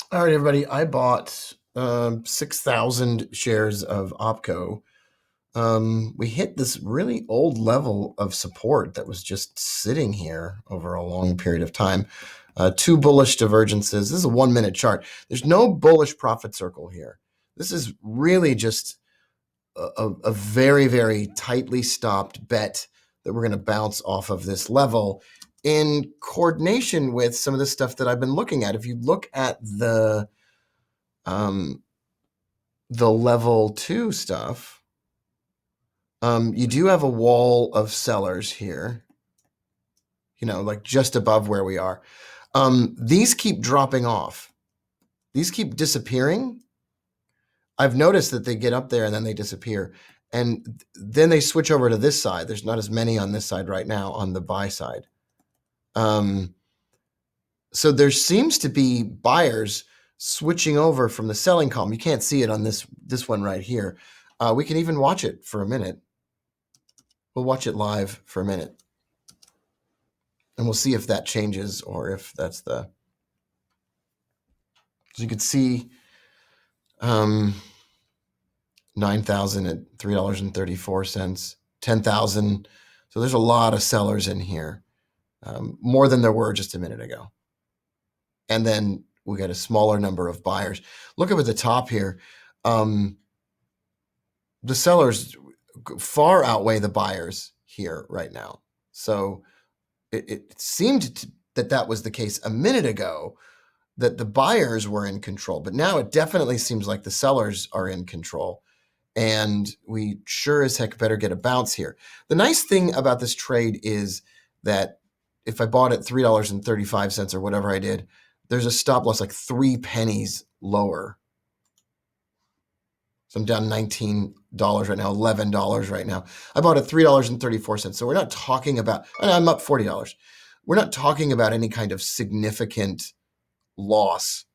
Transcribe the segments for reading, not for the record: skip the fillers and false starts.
All right, everybody. I bought 6,000 shares of OPKO. We hit this really old level of support that was just sitting here over a long period of time. Two bullish divergences. This is a 1-minute chart. There's no bullish profit circle here. This is really just a very, very tightly stopped bet that we're going to bounce off of this level in coordination with some of the stuff that I've been looking at. If you look at um, the level 2 stuff, you do have a wall of sellers here, like just above where we are. These keep dropping off. These keep disappearing. I've noticed that they get up there and then they disappear. And then they switch over to this side. There's not as many on this side right now on the buy side. So there seems to be buyers switching over from the selling column. You can't see it on this one right here. We can even watch it for a minute. We'll watch it live for a minute. And we'll see if that changes or if that's the... So you could see 9,000 at $3.34, 10,000. So there's a lot of sellers in here, more than there were just a minute ago. And then we got a smaller number of buyers. Look up at the top here. The sellers far outweigh the buyers here right now. So it seemed that was the case a minute ago, that the buyers were in control. But now it definitely seems like the sellers are in control. And we sure as heck better get a bounce here. The nice thing about this trade is that if I bought at $3.35 or whatever I did, there's a stop loss like 3 pennies lower. So I'm down $19 right now, $11 right now. I bought at $3.34. So we're not talking about, and I'm up $40. We're not talking about any kind of significant loss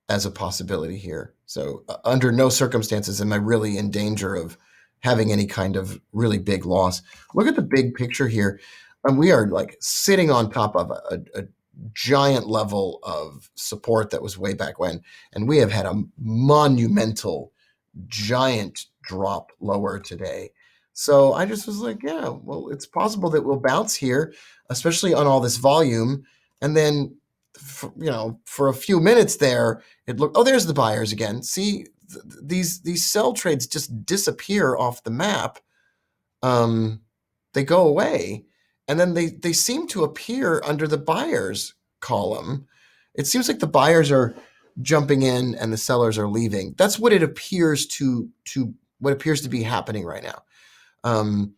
as a possibility here. So under no circumstances am I really in danger of having any kind of really big loss. Look at the big picture here. And we are like sitting on top of a giant level of support that was way back when. And we have had a monumental, giant drop lower today. So I just was like, yeah, well, it's possible that we'll bounce here, especially on all this volume. And then, for a few minutes there, it looked, oh, there's the buyers again. See, these sell trades just disappear off the map. They go away. And then they seem to appear under the buyers column. It seems like the buyers are jumping in and the sellers are leaving. That's what it appears to be happening right now. And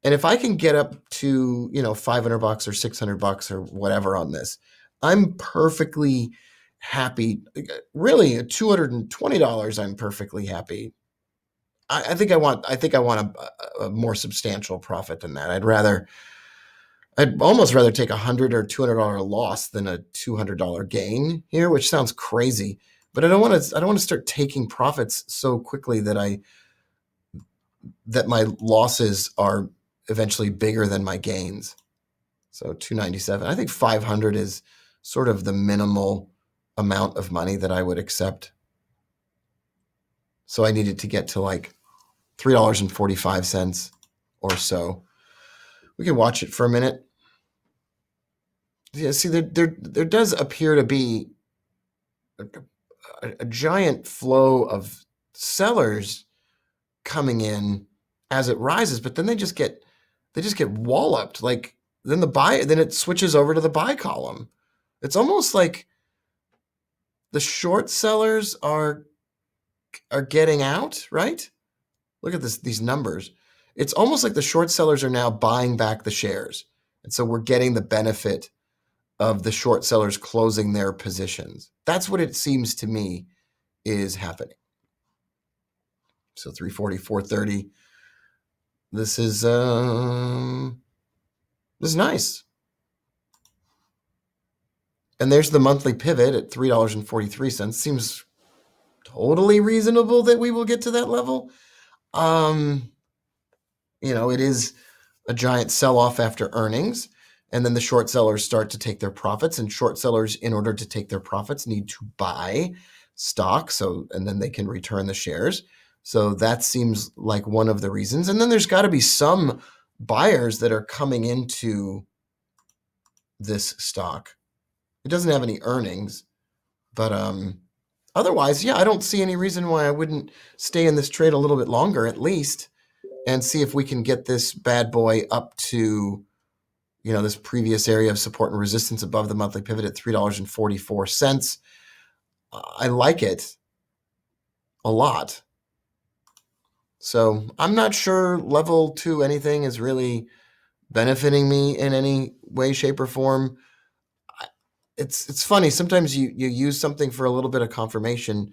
if I can get up to, $500 or $600 or whatever on this, I'm perfectly happy. Really, at $220, I'm perfectly happy. I think I want a more substantial profit than that. I'd almost rather take $100 or $200 loss than a $200 gain here, which sounds crazy. But I don't want to start taking profits so quickly that my losses are eventually bigger than my gains. So 297. I think 500 is sort of the minimal amount of money that I would accept. So I needed to get to like $3.45 or so. We can watch it for a minute. Yeah, see, there does appear to be a giant flow of sellers coming in as it rises, but then they just get walloped. Like then it switches over to the buy column. It's almost like the short sellers are getting out, right? Look at these numbers. It's almost like the short sellers are now buying back the shares. And so we're getting the benefit of the short sellers closing their positions. That's what it seems to me is happening. So 340, 430. This is nice. And there's the monthly pivot at $3.43. Seems totally reasonable that we will get to that level. It is a giant sell-off after earnings. And then the short sellers start to take their profits, and short sellers, in order to take their profits, need to buy stock. And then they can return the shares. So that seems like one of the reasons. And then there's got to be some buyers that are coming into this stock. It doesn't have any earnings, but otherwise, yeah, I don't see any reason why I wouldn't stay in this trade a little bit longer at least and see if we can get this bad boy up to, this previous area of support and resistance above the monthly pivot at $3.44. I like it a lot. So I'm not sure level 2 anything is really benefiting me in any way, shape, or form. It's funny. Sometimes you use something for a little bit of confirmation,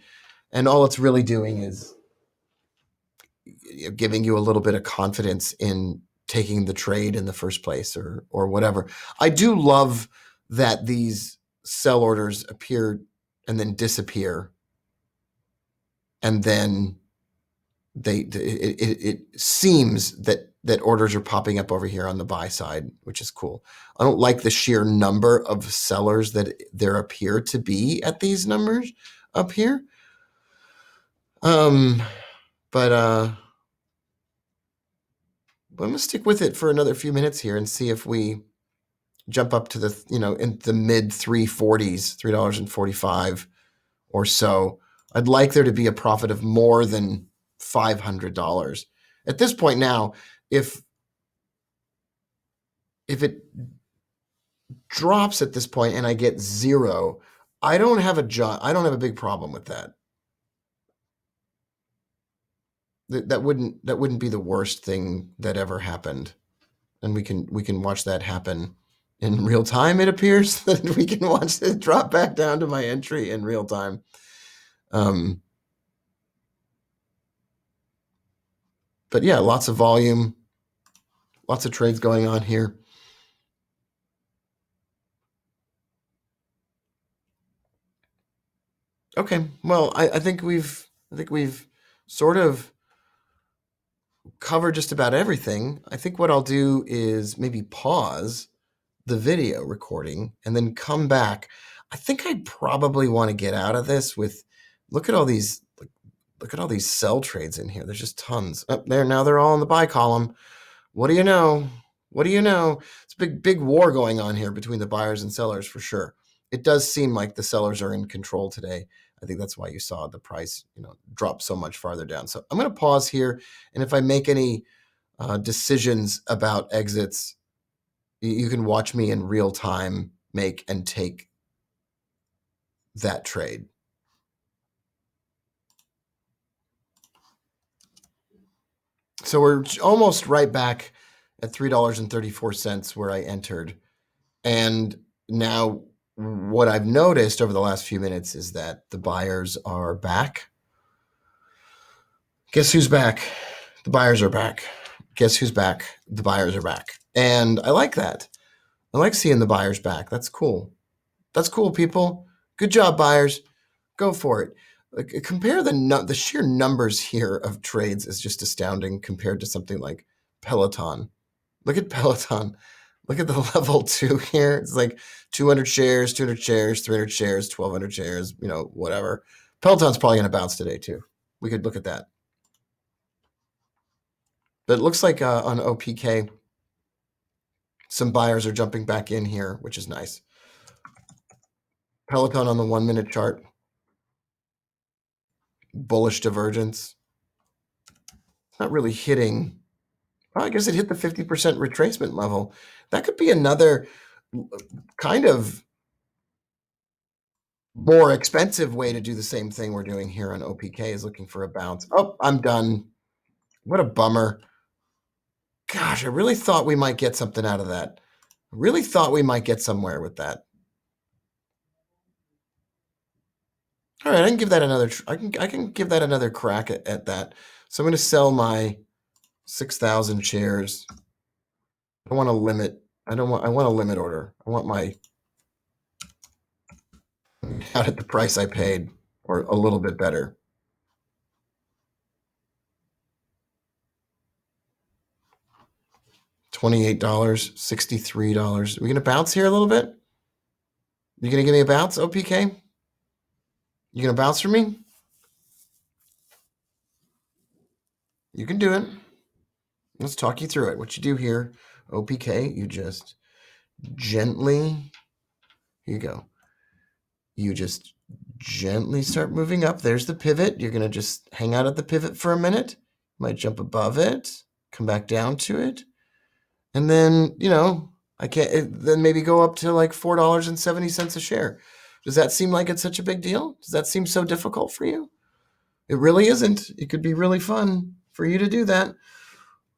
and all it's really doing is giving you a little bit of confidence in taking the trade in the first place or whatever. I do love that these sell orders appear and then disappear, and then it seems that orders are popping up over here on the buy side, which is cool. I don't like the sheer number of sellers that there appear to be at these numbers up here. But I'm gonna stick with it for another few minutes here and see if we jump up to the, in the mid 340s, $3.45 or so. I'd like there to be a profit of more than $500. At this point now, if it drops at this point and I get zero, I don't have a big problem with that. That wouldn't be the worst thing that ever happened. And we can watch that happen in real time. It appears that we can watch it drop back down to my entry in real time. But yeah, lots of volume, lots of trades going on here. Okay, well, I think we've sort of covered just about everything. I think what I'll do is maybe pause the video recording and then come back. I think I'd probably want to get out of this with look at all these sell trades in here. There's just tons. Up there now they're all in the buy column. What do you know? What do you know? It's a big war going on here between the buyers and sellers for sure. It does seem like the sellers are in control today. I think that's why you saw the price, drop so much farther down. So I'm going to pause here, and if I make any decisions about exits, you can watch me in real time make and take that trade. So we're almost right back at $3.34 where I entered. And now what I've noticed over the last few minutes is that the buyers are back. Guess who's back? The buyers are back. Guess who's back? The buyers are back. And I like that. I like seeing the buyers back. That's cool. That's cool, people. Good job, buyers. Go for it. Compare the sheer numbers here of trades is just astounding compared to something like Peloton. Look at Peloton. Look at the level 2 here. It's like 200 shares, 200 shares, 300 shares, 1,200 shares, whatever. Peloton's probably going to bounce today too. We could look at that. But it looks like on OPK, some buyers are jumping back in here, which is nice. Peloton on the 1-minute chart. Bullish divergence. Not really hitting. Well, I guess it hit the 50% retracement level. That could be another kind of more expensive way to do the same thing we're doing here on OPK, is looking for a bounce. Oh, I'm done. What a bummer. Gosh, I really thought we might get something out of that. I really thought we might get somewhere with that. All right, I can give that another. I can give that another crack at that. So I'm going to sell my 6,000 shares. I want to limit. I want a limit order. I want my out at the price I paid, or a little bit better. $28, $63. Are we going to bounce here a little bit? You going to give me a bounce, OPK? You going to bounce for me? You can do it. Let's talk you through it. What you do here, OPK, you just gently, here you go. You just gently start moving up. There's the pivot. You're going to just hang out at the pivot for a minute. You might jump above it, come back down to it. And then, then maybe go up to like $4.70 a share. Does that seem like it's such a big deal? Does that seem so difficult for you? It really isn't. It could be really fun for you to do that.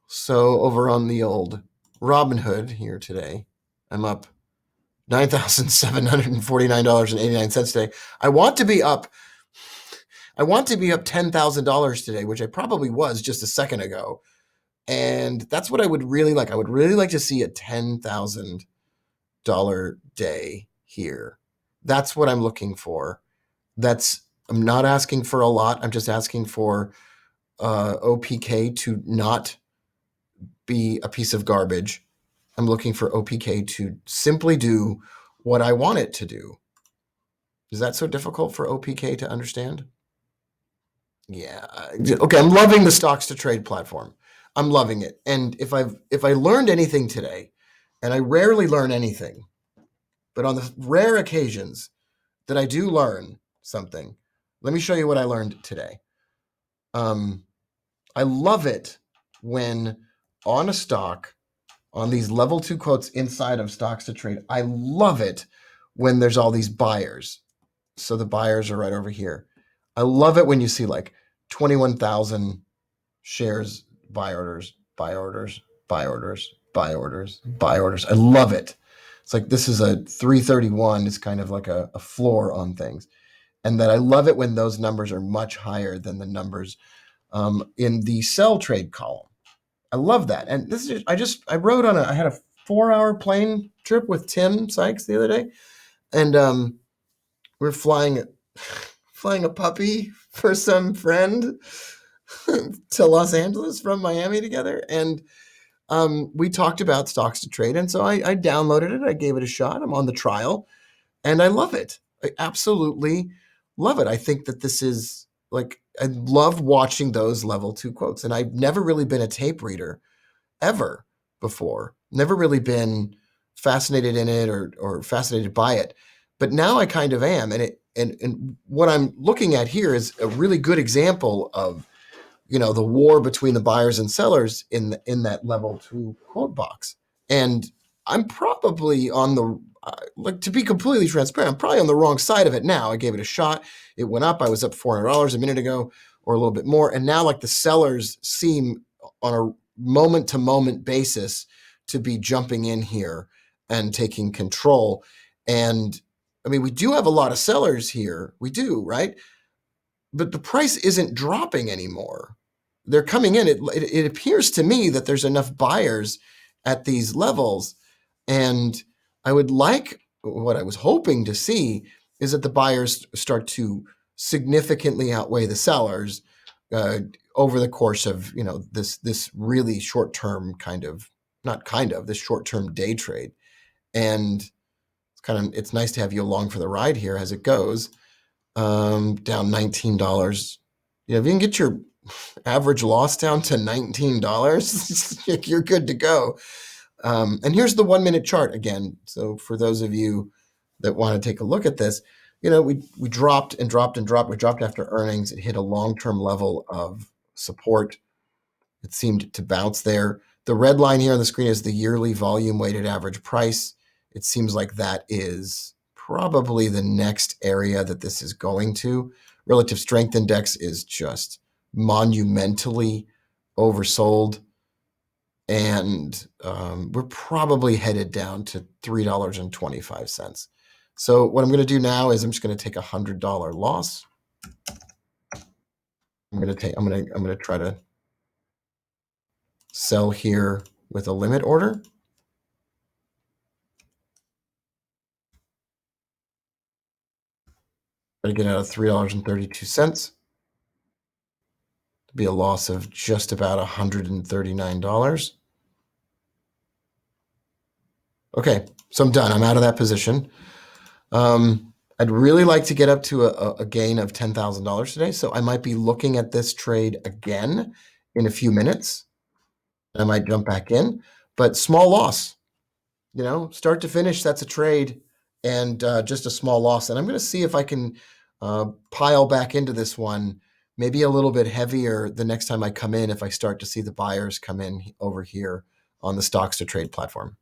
So over on the old Robinhood here today, I'm up $9,749.89 today. I want to be up $10,000 today, which I probably was just a second ago. And that's what I would really like. I would really like to see a $10,000 day here. That's what I'm looking for. I'm not asking for a lot. I'm just asking for OPK to not be a piece of garbage. I'm looking for OPK to simply do what I want it to do. Is that so difficult for OPK to understand? Yeah. Okay. I'm loving the stocks to trade platform. I'm loving it. And if I learned anything today, and I rarely learn anything, but on the rare occasions that I do learn something, let me show you what I learned today. I love it when on a stock, on these level 2 quotes inside of stocks to trade, I love it when there's all these buyers. So the buyers are right over here. I love it when you see like 21,000 shares, buy orders, buy orders, buy orders, buy orders, buy orders. I love it. It's like this is a 331. It's kind of like a floor on things. And that I love it when those numbers are much higher than the numbers in the sell trade column. I love that. And this is I rode on I had a 4-hour plane trip with Tim Sykes the other day, and we're flying a puppy for some friend to Los Angeles from Miami together, and we talked about stocks to trade. And so I downloaded it. I gave it a shot. I'm on the trial, and I love it. I absolutely love it. I think that this is like, I love watching those level 2 quotes. And I've never really been a tape reader ever before. Never really been fascinated in it or fascinated by it. But now I kind of am. And what I'm looking at here is a really good example of, the war between the buyers and sellers in that level 2 quote box. And I'm probably on the, to be completely transparent, I'm probably on the wrong side of it now. I gave it a shot. It went up. I was up $400 a minute ago or a little bit more. And now like the sellers seem on a moment to moment basis to be jumping in here and taking control. And I mean, we do have a lot of sellers here. We do, right? But the price isn't dropping anymore. They're coming in. It appears to me that there's enough buyers at these levels. And I would like, what I was hoping to see is that the buyers start to significantly outweigh the sellers over the course of, this really short-term this short-term day trade. And it's nice to have you along for the ride here as it goes. Down $19. If you can get your average loss down to $19, you're good to go. And here's the 1-minute chart again. So for those of you that want to take a look at this, we dropped and dropped and dropped. We dropped after earnings. It hit a long-term level of support. It seemed to bounce there. The red line here on the screen is the yearly volume weighted average price. It seems like that is probably the next area that this is going to. Relative strength index is just monumentally oversold. And we're probably headed down to $3.25. So what I'm going to do now is I'm just going to take $100 loss. I'm going to try to sell here with a limit order. Try to get out of $3.32. Be a loss of just about $139. Okay, so I'm done. I'm out of that position. I'd really like to get up to a gain of $10,000 today. So I might be looking at this trade again in a few minutes. I might jump back in, but small loss, start to finish, that's a trade, and just a small loss. And I'm going to see if I can pile back into this one, maybe a little bit heavier the next time I come in if I start to see the buyers come in over here on the stocks to trade platform.